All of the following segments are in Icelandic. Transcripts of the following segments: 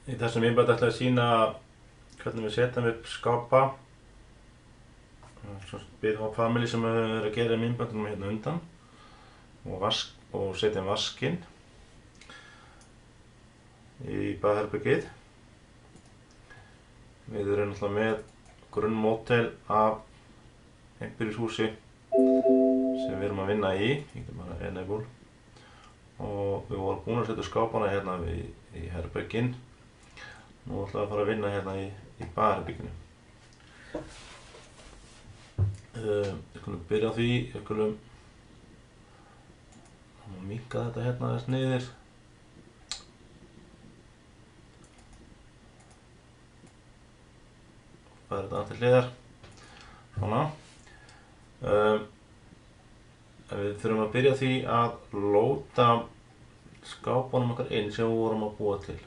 Í þessum myndbandi ætla ég að sýna hvernig við setjum upp skápa. Við á family sem við höfum verið að gera í myndbandunum hérna undan og setjum vaskinn í baðherbergið. Við erum náttúrulega með grunnmódel af einbýlishúsi sem við erum að vinna í. Ég getum bara enable. Og við vorum búin að setja skápana hérna í herberginn. Nú ætlum við að fara að vinna hérna í baðherberginu. Við skulum byrja á því, við skulum minnka þetta hérna aðeins niður. Færa þetta til hliðar. Svona. Við þurfum að byrja á því að lóta skápunum okkar inn sem við vorum að búa til.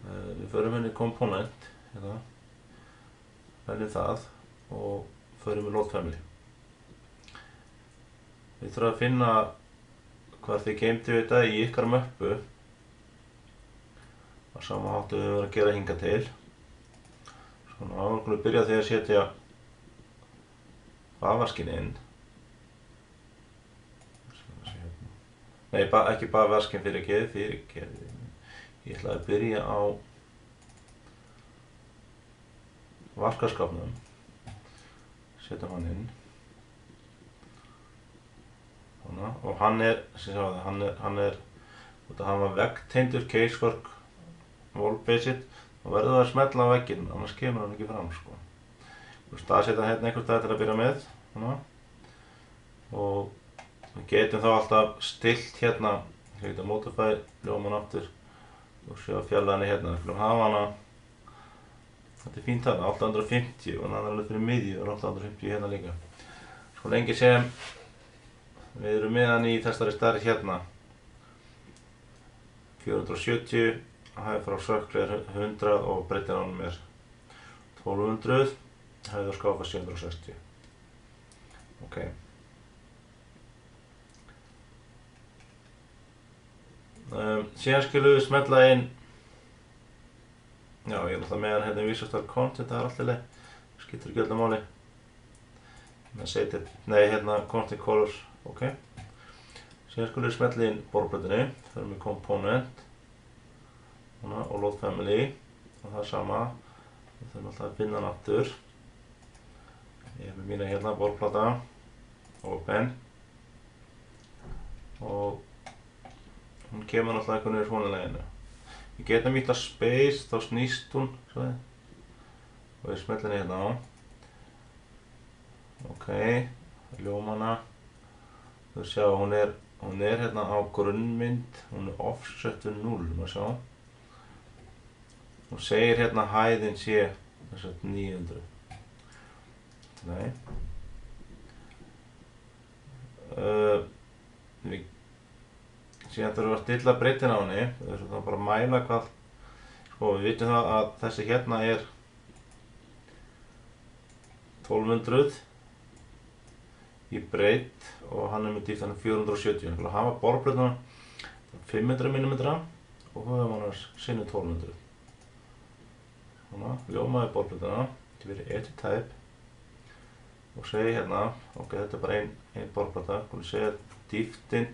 Við förum inn í component, hérna, veljum það og förum í load family. Við þurfum að finna hvar þið geymdu þetta í ykkar möppu. Á sama hátt við höfum verið að gera hingað til. Svona, við skulum byrja á því að setja baðvaskinn inn. Nei, ekki baðvaskinn fyrirgefið. Ég ætla að byrja á vaskaskápnum. Setjum hann inn. Svona, og hann er, sem ég sagði, hann var veggtengdur casework wall-based og verður það að smella á vegginn, annars kemur hann ekki fram, sko. Þú staðsetja hann hérna einhvers staðar til að byrja með. Svona. Og við getum þá alltaf stillt hérna, við getum modify ljóman aftur og sjá fjarlægðina hérna. Við skulum hafa hana, þetta er fínt þarna, 850 og hann er alveg fyrir miðju og 850 hérna líka. Svo lengi sem við erum með hann í þessari stærð hérna, 470, hæð frá sökkli er 100 og breiddin á honum er 1200, hæð á skápa 760. Ok. Síðan skulum við smella inn, já ég er alltaf með hann hérna í Visual Content, það er alltaf leið, skiptir ekki öllu máli. Hérna Content Colors, ok. Síðan skulum við smella inn borðplötunni, förum við Component og Load Family og það er sama, við þurfum alltaf að finna hann aftur. Ég hef með mína hérna borðplata, Open og hún kemur náttúrulega eitthvað niður svona leginu. Við getum ýtt á Space, þá snýst hún, og við smellum hérna á. Ok, ljómana. Þú sjá, hún er hérna á grunnmynd, hún er offset við 0, maður sjá. Hún segir hérna hæðin sé þess að 900. Nei. Síðan þurfum við að stilla breiddina á henni, við þurfum þá bara að mæla hvað, sko við vitum það að þessi hérna er 1200 í breidd og hann er með dýptina 470. Við ætlum að hafa borðplötuna 500 mm og höfum hann sinni 1200. Svona, ljómaði borðplötuna, þetta verið edit type og segi hérna, ok þetta er bara ein borðplata, við segja dýptin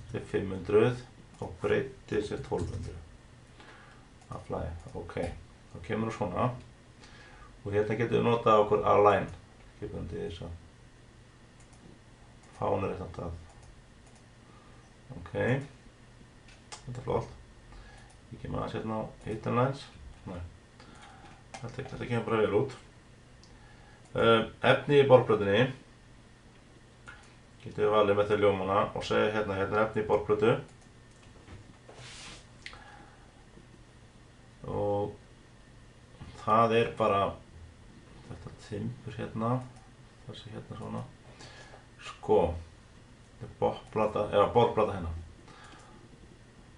er 500 og breiddin er 1200. Apply, ok. Þá kemur það svona. Og hérna getum við notað okkur align. Getum við þess að fána réttan stað. Ok. Þetta er flott. Ég kem aðeins hérna á hidden lines. Nei. Þetta kemur bara vel út. Efni í borðplötunni. Getum við valið með þau ljómana og segja hérna er efni í borðplötu og það er bara þetta timbur hérna, þessi hérna svona, sko, þetta er borðplata hérna.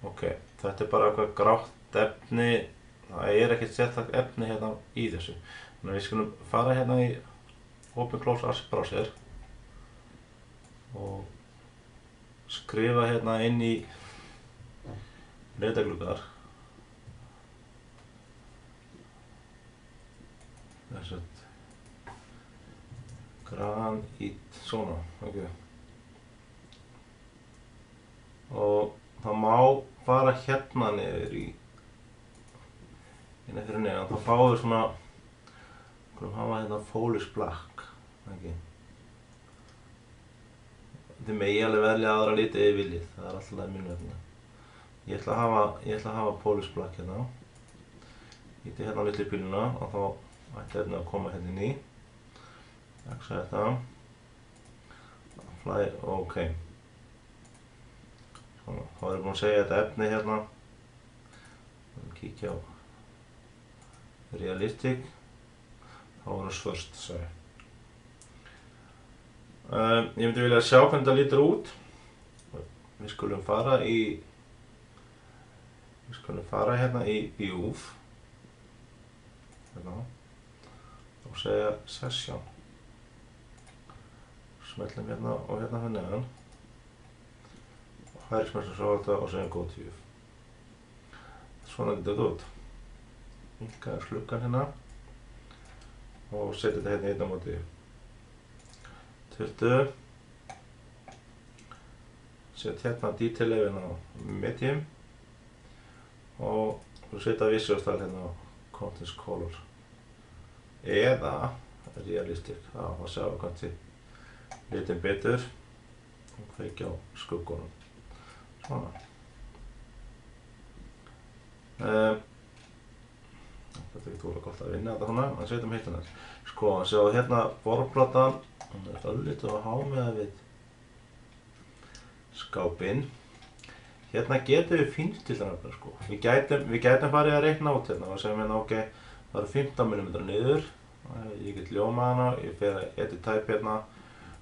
Ok, þetta er bara eitthvað grátt efni, það er ekkert sérstakt efni hérna í þessu. Þannig að við skulum fara hérna í Open Close As Browser og skrifa hérna inn í leitagluggar sagt granít, svona, ok. Og það má fara hérna niður í hérna fyrir neðan, þá fáum við svona, skulum hafa hérna Polish Black, ekki. Þið megi alveg velja aðra liti ef þið viljið, það er alltaf í mínu efni. Ég ætla að hafa Polish Black hérna. Íti hérna á litlu píluna og þá ætti efnið að koma hérna inn í. Aksa þetta. Fly, ok. Svona, þá erum við búin að segja þetta efni hérna. Kíkja á Realistic. Þá er það svört, sagði. Ég myndi vilja sjá hvernig það lítur út. Við skulum fara hérna í View. Hérna. Og segja Session. Smellum hérna og hérna fyrir neðan. Og hægrismestum svo þetta og segjum Go to View. Svona lítur þetta út. Minnka sluggan hérna. Og setja þetta hérna einn á móti. 20. Set hérna detail levelin á medium og setja visual style hérna á contrast color eða realistic, þá sjáum við kannski litin betur og kveikja á skuggunum. Svona. Þetta er ekki úrlega gott að vinna þetta svona, en setjum hitt hérna. Sko, sjá hérna borðplatan. Hún er örlítið að há með við skápinn. Hérna getum við fínstilta sko. Við gætum farið að reikna út hérna og segjum hérna ok, það eru 15 mm niður. Ég get ljómað hana, ég fer að edit type hérna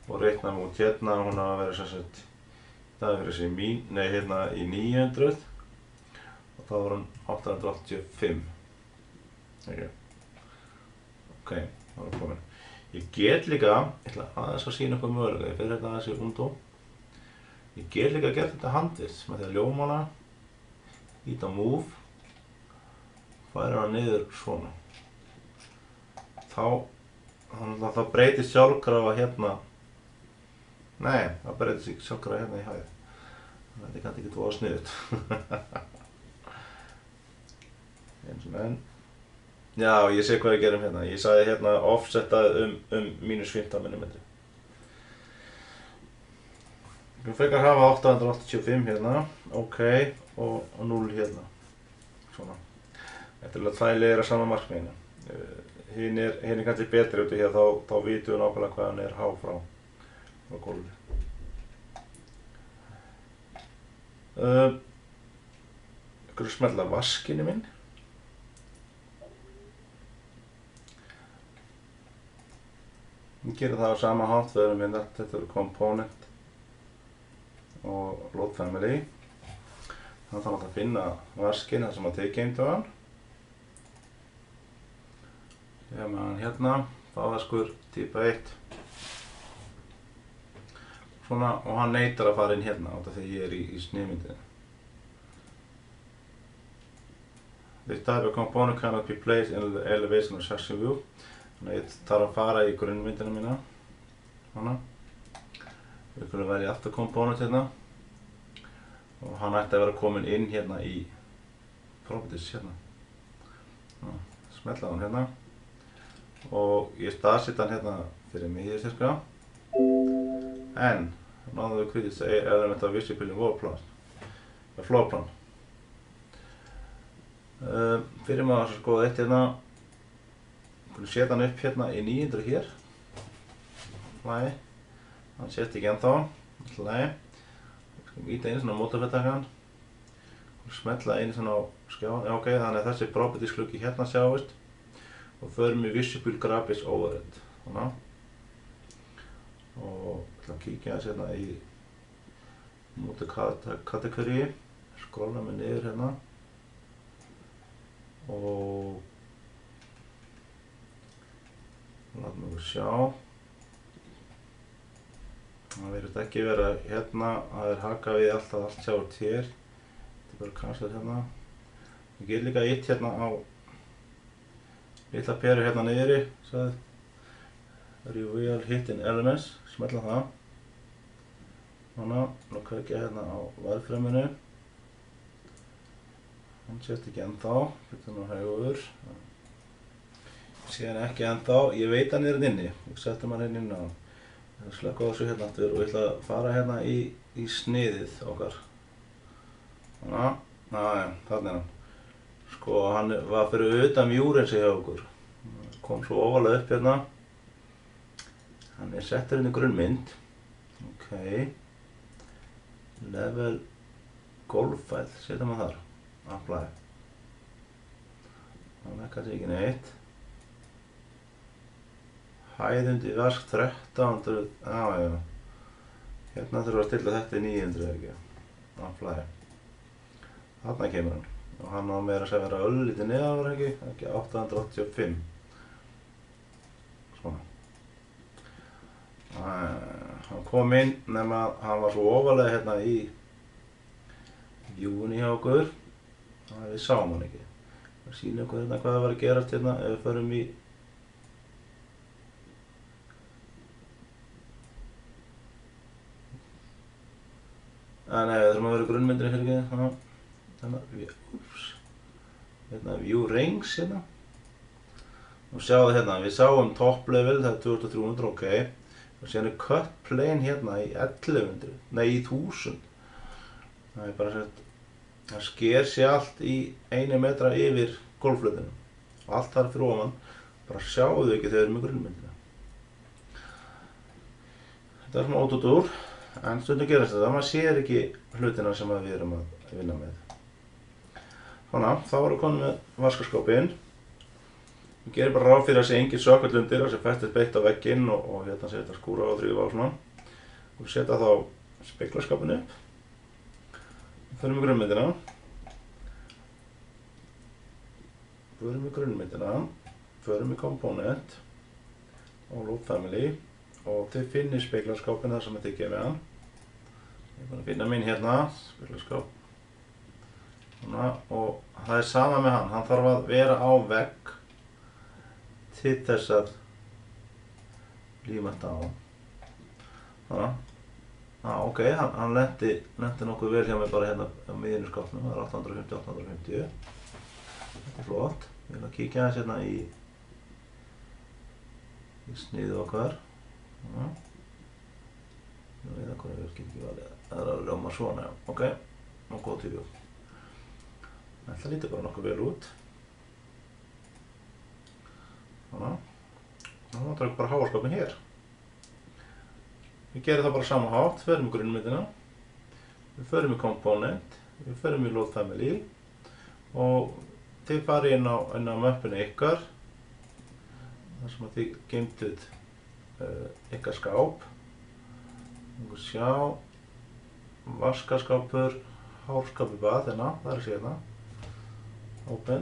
og reikna hana út hérna. Hún á að vera sem sagt, það er verið sem hérna í 900 og þá var hún 885. Ok, þá er hún komin. Ég get líka, ég ætla aðeins að sína eitthvað mögulega, ég fer hérna aðeins í Undo. Ég get líka að gera þetta handvirkt með því að ljóma hana, íta Move, færa hana niður svona. Þá breytist sjálfkrafa hérna, nei, það breytist ekki sjálfkrafa hérna í hæð. Þetta er kannski ekki tvoða sniðut. Eins og enn. Já, ég sé hvað við gerum hérna. Ég sagði hérna offsetað mínus 15 mm. Við frekar hafa 885 hérna, ok, og 0 hérna. Svona. Þetta er alveg tvær leiðir að sama markmiðinu. Hinn er kannski betri út í hér, þá vitum við nákvæmlega hvað hann er há frá gólfi. Ég smelta vaskinu minn. Við gerum það á sama hátt, við erum hérna, þetta eru Component og Load Family. Þá þarf að finna vaskinn þar sem að take geymdu hann. Ég hef með hann hérna, vaskur típa 1. Svona, og hann neitar að fara inn hérna út af því ég er í sniðmyndinu. This type of component cannot be placed in the elevation or section view. Þannig að ég þarf að fara í grunnmyndina mína. Svona. Við skulum velja aftur component hérna. Og hann ætti að vera komin inn hérna í Properties hérna. Smetla hann hérna. Og ég staðsetta hann hérna fyrir mig hér cirka. En, náðu við kritisk element of visible in floor plan. Fyrir maður að skoða eitt hérna. Við setja hann upp hérna í 900 hér. Lægi. Hann sést ekki ennþá. Lægi. Við skulum íta einu svona á mótorfættakann. Smetla einu svona á skjáin. Já, ok, þannig að þessi properties gluggi hérna sjáist. Og förum við Visible Graphics Overhead. Svona. Og við ætlum að kíkja aðeins hérna í Multi-Category. Skrolla mig niður hérna. Og látum við sjá. Það verður ekki vera hérna, það er hakað við allt sjáurt hér. Þetta er bara cancel hérna. Ég get líka eitt hérna á litla peru hérna niðri, sagði Reveal Hidden Elements, smetla það. Svona, nú kveikja ég hérna á verðfreminu. Hann sést ekki ennþá, getur nú hægur. Sé hann ekki ennþá, ég veit hann inni. Ég setti hann hérna inn á. Ég ætla að slökkva á þessu hérna aftur og ég ætla að fara hérna í sniðið okkar. Svona, aðja, þarna er hann. Sko, hann var fyrir utan Mjúrensi hjá okkur. Kom svo ofalega upp hérna. Hann er settur inn í grunnmynd. Ok. Level Golf-fæð, setjum við þar. Apply. Það er kannski ekki neitt. Hæðundi vask 1300, já. Hérna þurfum við að stilla þetta í 900 ekki. Apply. Þarna kemur hann. Og hann á meira að segja vera öllítið neðar ekki 885. Svona. Hann kom inn nema hann var svo ofalega hérna í view-unni hjá okkur. Við sáum hann ekki. Það sýnir okkur hérna hvað það var að gerast hérna ef við förum í nei, við þurfum að vera í grunnmyndinni fyrir ekki. Hérna, view range hérna. Og sjáðu hérna, við sáum top level, það er 2300, ok. Og síðan er cut plane hérna í 1100, nei í 1000. Það er bara sett, það sker sig allt í 1 metra yfir golfflötinu. Og allt þar fyrir ofan, bara sjáðu ekki þegar við erum í grunnmyndina. Þetta er svona ótútúr, en stundum gerast þetta, maður sér ekki hlutina sem við erum að vinna með. Svona, þá erum við komin með vaskaskápinn. Við gerum bara ráð fyrir að sé engin sökvöld undir, það sé festist beitt á vegginn og hérna sé þetta skúra og þrýfa og svona. Og við setja þá speglaskápinn upp. Við förum í grunnmyndina. Förum í component og load family og þið finnir speglaskápinn þar sem þið gefið hann. Ég er búinn að finna minn hérna, speglaskáp. Svona, og það er sama með hann þarf að vera á vegg til þess að líma þetta á. Svona, ok, hann lenti nokkuð vel hjá mig bara hérna á miðjunni skápnum, það er 850. Þetta er flott. Ég vil að kíkja aðeins hérna í sniðið okkar. Svona. Ég veit að hvað virkir ekki valið, það er að ljóma svona, ok, og góð til view. Þetta lítur bara nokkuð vel út. Svona. Þá notar við bara hávarskápinn hér. Við gerum það bara sama hátt, förum í grunnmyndina. Við förum í component, við förum í load family og þið farið inn á möppinu ykkar. Þar sem að þið geymduð ykkar skáp. Við sjá, vaskaskápur, hárskápur bað hérna, það er að sé hérna. Open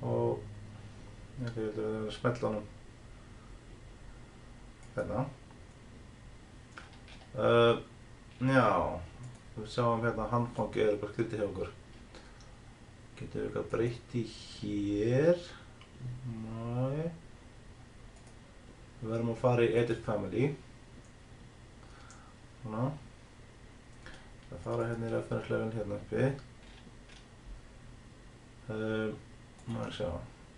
og ég vil að smetla honum hérna. Já, við sjáum hérna handfangið er eitthvað skrítið hjá okkur. Getum við eitthvað breytt í hér? Nei. Við verðum að fara í edit family. Svona. Það fara hérna í reference level hérna uppi. Maður sjá,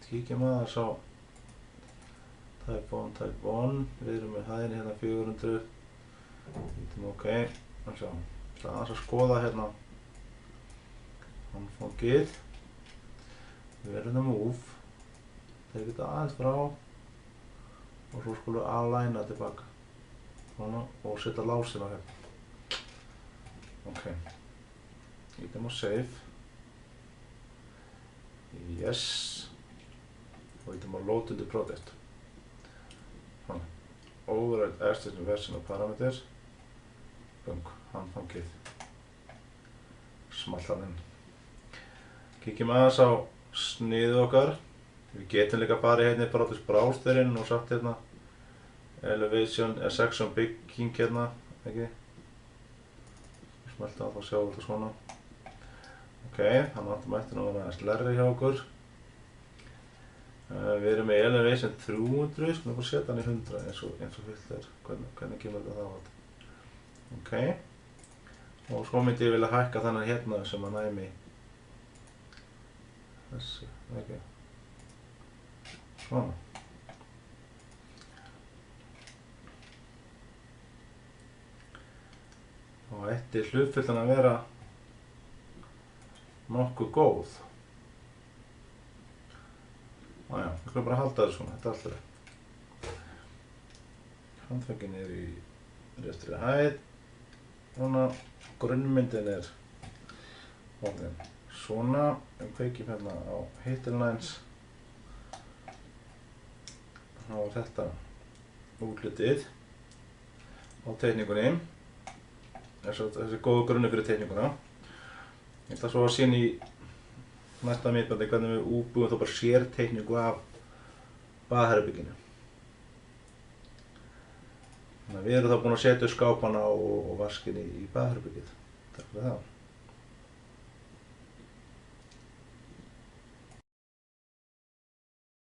kíkjum aðeins á type 1, við erum með hæðinni hérna 400, lítum ok, maður sjá, það aðeins að skoða hérna handfangið, við verðum að move, tekið þetta aðeins frá og svo skulum við aligna tilbaka, svona, og setja lásina hérna, ok, lítum á save. Yes, og við erum að load into project. Override extension version of parameters. Bung, handfangið. Smalla hann inn. Kíkjum aðeins á sniðið okkar. Við getum líka farið hérna bara á þessu browserinn og satt hérna elevation, section bygging hérna, ekki? Smelta á það og sjá þetta svona. Ok, þannig að þetta mætti nú vera aðeins lærri hjá okkur. Við erum með Elevation 300, skulum bara setja hann í 100 eins og fyllt er. Hvernig kemur þetta þá átt? Ok. Og svo myndi ég vilja hækka þannig hérna sem að næmi þessu, ekki? Svona. Og ætti hlutföllin að vera nokkuð góð. Nája, við skulum bara halda þessu svona, þetta er alltaf rétt. Handföngin er í réttri hæð. Svona, grunnmyndin er orðin svona. Við kveikjum hérna á Hittenlines. Þá er þetta útlitið á teikningunni. Þessi góðu grunni fyrir teikninguna. Ég ætla svo að sýna í næsta myndbandi hvernig við útbúum þá bara sérteikningu af baðherberginu. Þannig að við erum þá búin að setja upp skápana og vaskinni í baðherbergið. Takk fyrir það.